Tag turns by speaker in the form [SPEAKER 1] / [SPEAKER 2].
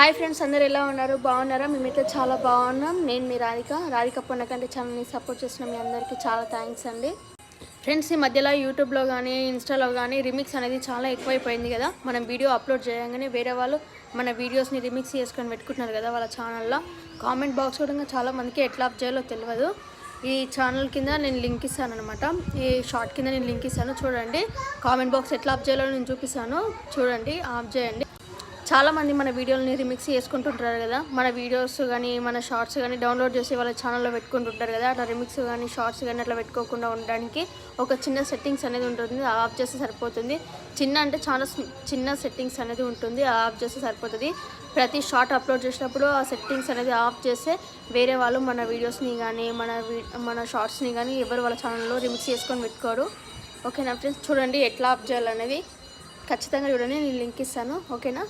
[SPEAKER 1] Hi friends, అందరు ఎలా ఉన్నారు? బాగున్నారా? మేమైతే చాలా బాగున్నాం. నేను మీ రాధిక పొన్నకంటే ఛానల్ని సపోర్ట్ చేసిన మీ అందరికీ చాలా థ్యాంక్స్ అండి. ఫ్రెండ్స్, ఈ మధ్యలో యూట్యూబ్లో కానీ ఇన్స్టాలో కానీ రిమిక్స్ అనేది చాలా ఎక్కువైపోయింది కదా. మనం వీడియో అప్లోడ్ చేయగానే వేరే వాళ్ళు మన వీడియోస్ని రిమిక్స్ చేసుకొని పెట్టుకుంటున్నారు కదా వాళ్ళ ఛానల్లో. కామెంట్ బాక్స్ కూడా చాలా మందికి ఎట్లా అప్ చేయాలో తెలియదు. ఈ ఛానల్ కింద నేను లింక్ ఇస్తాను అనమాట. ఈ షార్ట్ కింద నేను లింక్ ఇస్తాను, చూడండి. కామెంట్ బాక్స్ ఎట్లా అప్ చేయాలో నేను చూపిస్తాను, చూడండి, ఆప్ చేయండి. చాలామంది మన వీడియోలని రిమిక్స్ చేసుకుంటుంటారు కదా. మన వీడియోస్ కానీ మన షార్ట్స్ కానీ డౌన్లోడ్ చేసి వాళ్ళ ఛానల్లో పెట్టుకుంటుంటారు కదా. అట్లా రిమిక్స్ కానీ షార్ట్స్ కానీ అట్లా పెట్టుకోకుండా ఉండడానికి ఒక చిన్న సెట్టింగ్స్ అనేది ఉంటుంది, ఆఫ్ చేస్తే సరిపోతుంది. చిన్న అంటే చాలా చిన్న సెట్టింగ్స్ అనేది ఉంటుంది, ఆఫ్ చేస్తే సరిపోతుంది. ప్రతి షార్ట్ అప్లోడ్ చేసినప్పుడు ఆ సెట్టింగ్స్ అనేది ఆఫ్ చేస్తే వేరే వాళ్ళు మన వీడియోస్ని కానీ మన షార్ట్స్ని కానీ ఎవరు వాళ్ళ ఛానల్లో రిమిక్స్ చేసుకొని పెట్టుకోరు. ఓకేనా ఫ్రెండ్స్, చూడండి ఎట్లా ఆఫ్ చేయాలనేది ఖచ్చితంగా చూడండి. నేను లింక్ ఇస్తాను, ఓకేనా.